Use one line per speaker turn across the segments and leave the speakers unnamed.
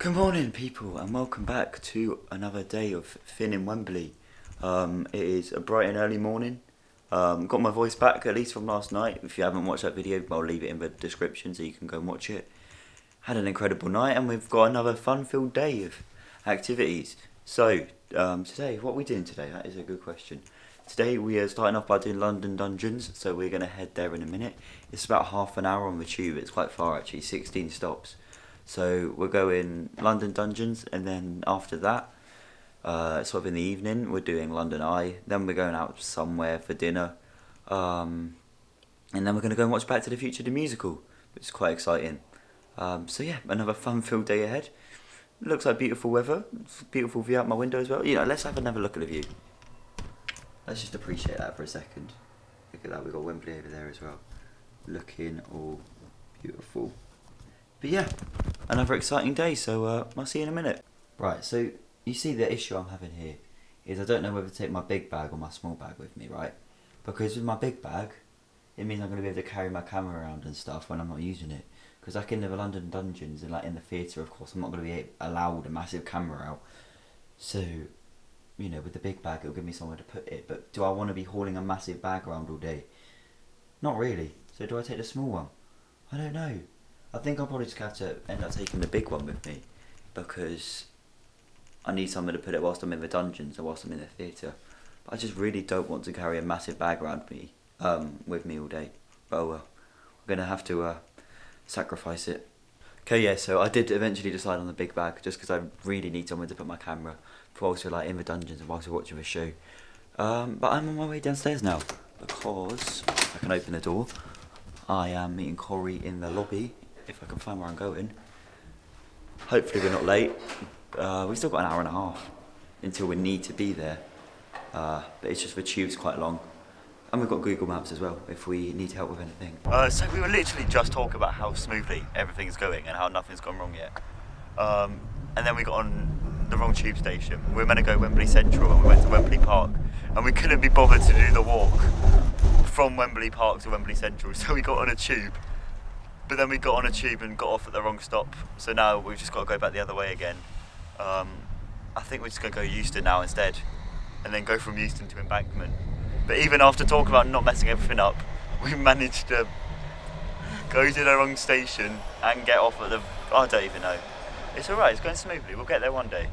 Good morning, people, and welcome back to another day of Finn in Wembley. It is a bright and early morning. Got my voice back, at least from last night. If you haven't watched that video, I'll leave it in the description so you can go and watch it. Had an incredible night, and we've got another fun-filled day of activities. So, today, what are we doing today? That is a good question. Today we are starting off by doing London Dungeons, so we're going to head there in a minute. It's about half an hour on the tube, it's quite far actually, 16 stops. So we're going London Dungeons, and then after that, sort of in the evening, we're doing London Eye. Then we're going out somewhere for dinner, and then we're going to go and watch Back to the Future the musical, which is quite exciting. So yeah, another fun-filled day ahead. Looks like beautiful weather. It's a beautiful view out my window as well. You know, let's have another look at the view. Let's just appreciate that for a second. Look at that, we've got Wembley over there as well, looking all beautiful. But yeah, another exciting day, so I'll see you in a minute. Right, so you see the issue I'm having here is I don't know whether to take my big bag or my small bag with me, right? Because with my big bag, it means I'm going to be able to carry my camera around and stuff when I'm not using it. Because like in the London Dungeons and like in the theatre, of course, I'm not going to be allowed a massive camera out. So, you know, with the big bag, it'll give me somewhere to put it. But do I want to be hauling a massive bag around all day? Not really. So do I take the small one? I don't know. I think I'll probably just have to end up taking the big one with me, because I need somewhere to put it whilst I'm in the dungeons or whilst I'm in the theatre. But I just really don't want to carry a massive bag around me, with me all day. But oh well, we're going to have to sacrifice it. Okay, yeah, so I did eventually decide on the big bag, just because I really need somewhere to put my camera for whilst we're like in the dungeons and whilst we're watching the show. But I'm on my way downstairs now, because if I can open the door, I am meeting Corey in the lobby. If I can find where I'm going. Hopefully we're not late. We've still got an hour and a half until we need to be there. But it's just the tube's quite long. And we've got Google Maps as well, if we need help with anything. So we were literally just talking about how smoothly everything's going and how nothing's gone wrong yet. And then we got on the wrong tube station. We were meant to go Wembley Central and we went to Wembley Park. And we couldn't be bothered to do the walk from Wembley Park to Wembley Central. So we got on a tube. But then we got on a tube and got off at the wrong stop, so now we've just got to go back the other way again. I think we're just going to go Euston now instead, and then go from Euston to Embankment. But even after talking about not messing everything up, we managed to go to the wrong station and get off at the... I don't even know. It's alright, it's going smoothly, we'll get there one day.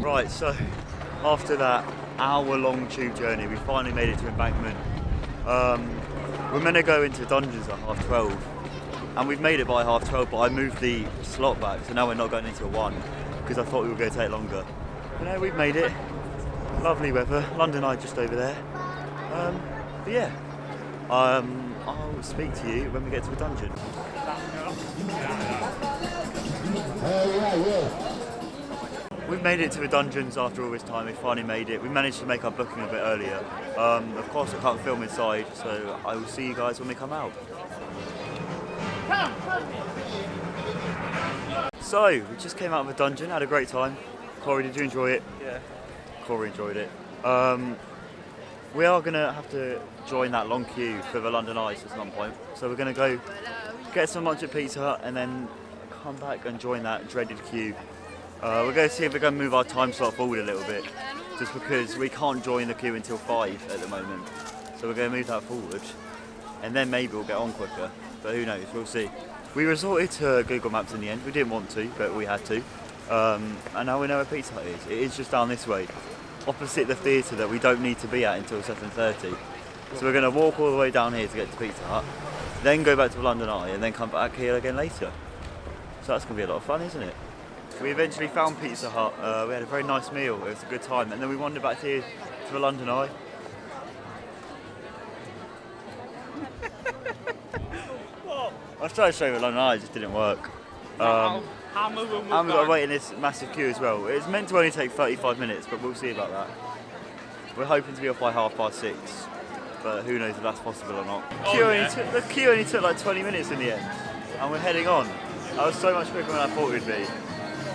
Right, so after that hour-long tube journey, we finally made it to Embankment. We're meant to go into Dungeons at 12:30, and we've made it by 12:30, but I moved the slot back, so now we're not going into 1, because I thought we were going to take longer. But no, we've made it. Lovely weather. London Eye just over there. But yeah, I'll speak to you when we get to the dungeon. We've made it to the dungeons after all this time. We finally made it. We managed to make our booking a bit earlier. Of course I can't film inside, so I will see you guys when we come out. So, we just came out of the dungeon, had a great time. Corey, did you enjoy it?
Yeah.
Corey enjoyed it. We are going to have to join that long queue for the London Eye at some point. So we're going to go get some lunch at Pizza Hut and then come back and join that dreaded queue. We're going to see if we're going to move our time slot forward a little bit, just because we can't join the queue until 5 at the moment. So we're going to move that forward, and then maybe we'll get on quicker, but who knows, we'll see. We resorted to Google Maps in the end. We didn't want to, but we had to. And now we know where Pizza Hut is. It is just down this way, opposite the theatre that we don't need to be at until 7:30. So we're going to walk all the way down here to get to Pizza Hut, then go back to the London Eye, and then come back here again later. So that's going to be a lot of fun, isn't it? We eventually found Pizza Hut. We had a very nice meal. It was a good time, and then we wandered back here to the London Eye. I was trying to show you the London Eye, it just didn't work. And we've got to wait in this massive queue as well. It's meant to only take 35 minutes, but we'll see about that. We're hoping to be off by 6:30, but who knows if that's possible or not. The queue only took like 20 minutes in the end, and we're heading on. That was so much quicker than I thought it would be.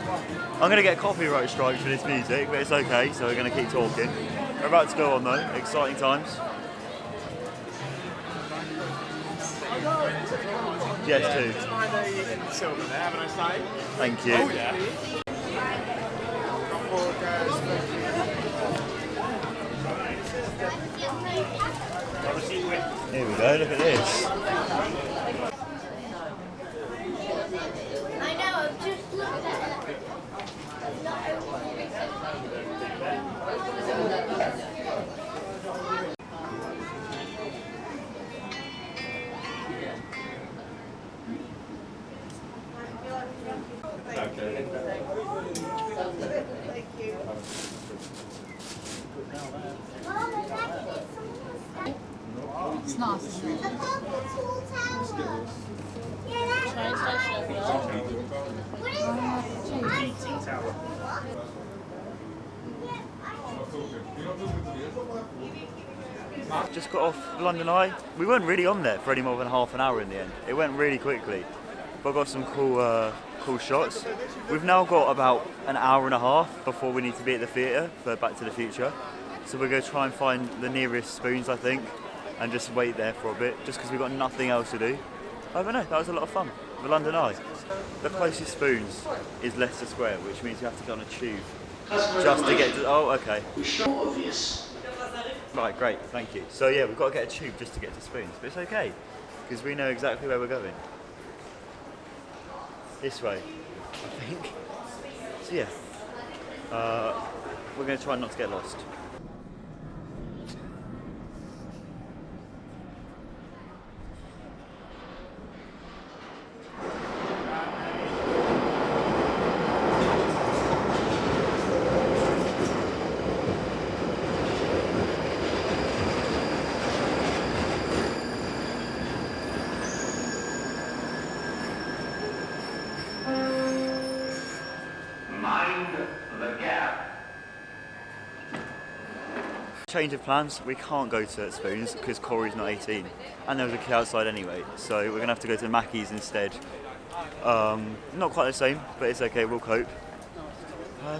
I'm going to get copyright strikes for this music, but it's okay, so we're going to keep talking. We're about to go on though, exciting times. Yes, too.
Just mind the silver there, have a nice day.
Thank you.
Oh yeah.
Here we go, look at this.
I know, I've just looked at it.
It's nice, isn't it?
Just got off London Eye. We weren't really on there for any more than half an hour in the end. It went really quickly, but got some cool shots. We've now got about an hour and a half before we need to be at the theatre for Back to the Future. So we're going to try and find the nearest Spoons, I think, and just wait there for a bit, just because we've got nothing else to do. I don't know, that was a lot of fun. The London Eye. The closest Spoons is Leicester Square, which means you have to go on a tube just to get to. Oh, okay. Right, great, thank you. So yeah, we've got to get a tube just to get to Spoons, but it's okay, because we know exactly where we're going. This way, I think. So yeah, we're going to try not to get lost. Change of plans, we can't go to Spoons because Corey's not 18 and there was a kid outside anyway, so we're going to have to go to Mackey's instead. Not quite the same, but it's okay, we'll cope.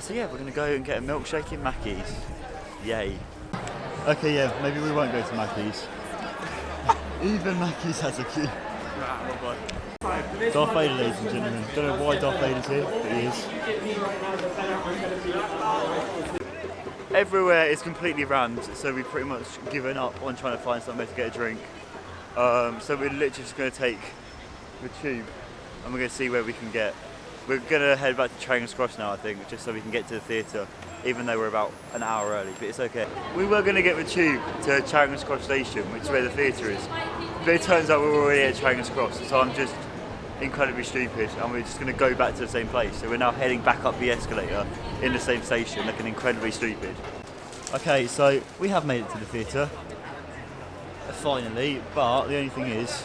So yeah, we're going to go and get a milkshake in Mackey's. Yay. Okay, yeah, maybe we won't go to Mackey's. Even Mackey's has a queue. Darth Vader, ladies and gentlemen. Don't know why Darth Vader's here, but he is. Everywhere is completely rammed, so we've pretty much given up on trying to find somewhere to get a drink. So we're literally just going to take the tube and we're going to see where we can get. We're going to head back to Charing's Cross now, I think, just so we can get to the theatre, even though we're about an hour early, but it's okay. We were going to get the tube to Charing's Cross Station, which is where the theatre is, but it turns out we're already at Charing's Cross, so I'm just incredibly stupid and we're just going to go back to the same place. So we're now heading back up the escalator in the same station, looking incredibly stupid. Okay, so we have made it to the theatre, finally, but the only thing is,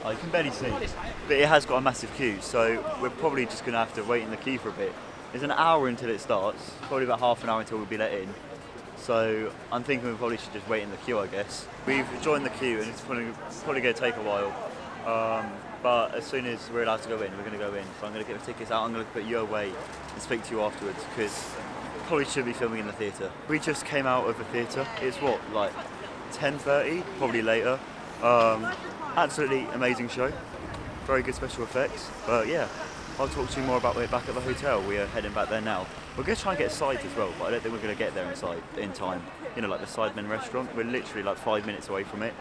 you can barely see, but it has got a massive queue, so we're probably just going to have to wait in the queue for a bit. There's an hour until it starts, probably about half an hour until we'll be let in. So I'm thinking we probably should just wait in the queue, I guess. We've joined the queue and it's probably going to take a while. But as soon as we're allowed to go in, we're going to go in. So I'm going to get the tickets out, I'm going to put you away and speak to you afterwards, because probably should be filming in the theatre. We just came out of the theatre. It's what, like 10:30, probably later. Absolutely amazing show. Very good special effects. But yeah, I'll talk to you more about it back at the hotel. We are heading back there now. We're going to try and get sides as well, but I don't think we're going to get there in time. You know, like the Sidemen restaurant, we're literally like 5 minutes away from it.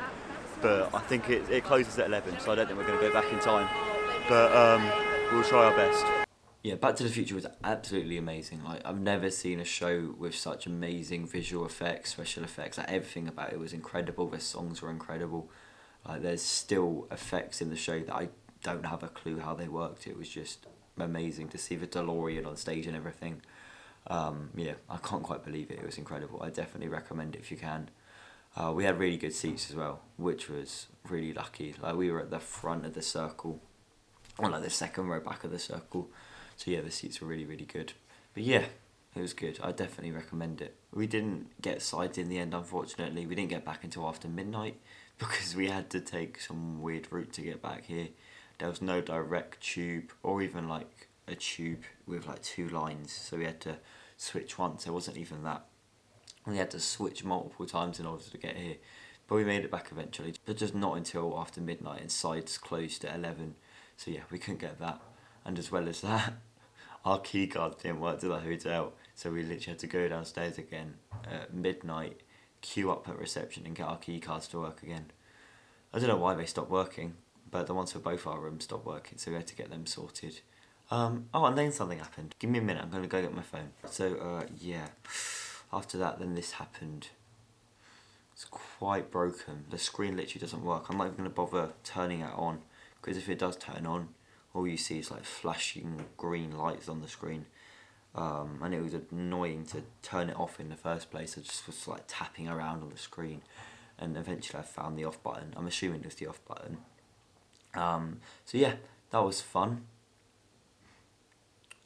But I think it closes at 11, so I don't think we're going to go back in time. But we'll try our best.
Yeah, Back to the Future was absolutely amazing. Like, I've never seen a show with such amazing visual effects, special effects. Like, everything about it was incredible. The songs were incredible. Like, there's still effects in the show that I don't have a clue how they worked. It was just amazing to see the DeLorean on stage and everything. Yeah, I can't quite believe it. It was incredible. I definitely recommend it if you can. We had really good seats as well, which was really lucky. Like, we were at the front of the circle, or like the second row back of the circle. So yeah, the seats were really, really good. But yeah, it was good. I definitely recommend it. We didn't get sides in the end, unfortunately. We didn't get back until after midnight because we had to take some weird route to get back here. There was no direct tube or even like a tube with like 2 lines. So we had to switch once. There wasn't even that We had to switch multiple times in order to get here, but we made it back eventually, but just not until after midnight, and sites closed at 11, so yeah, we couldn't get that. And as well as that, our key cards didn't work to the hotel, so we literally had to go downstairs again at midnight, queue up at reception and get our key cards to work again. I don't know why they stopped working, but the ones for both our rooms stopped working, so we had to get them sorted. Oh, and then something happened. Give me a minute, I'm going to go get my phone. So, yeah. After that, then this happened. It's quite broken. The screen literally doesn't work. I'm not even going to bother turning it on, because if it does turn on, all you see is like flashing green lights on the screen. And it was annoying to turn it off in the first place. I just was like tapping around on the screen, and eventually I found the off button. I'm assuming it was the off button. So yeah, that was fun.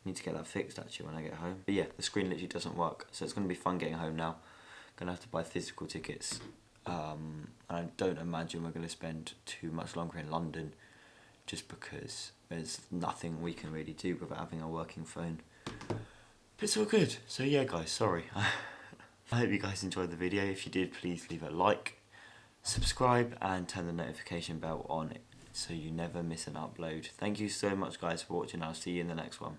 Need to get that fixed actually when I get home. But yeah, the screen literally doesn't work, so it's going to be fun getting home now. Gonna have to buy physical tickets. And I don't imagine we're going to spend too much longer in London, just because there's nothing we can really do without having a working phone. But it's all good. So yeah guys, sorry. I hope you guys enjoyed the video. If you did, please leave a like, subscribe and turn the notification bell on so you never miss an upload. Thank you so much guys for watching. I'll see you in the next one.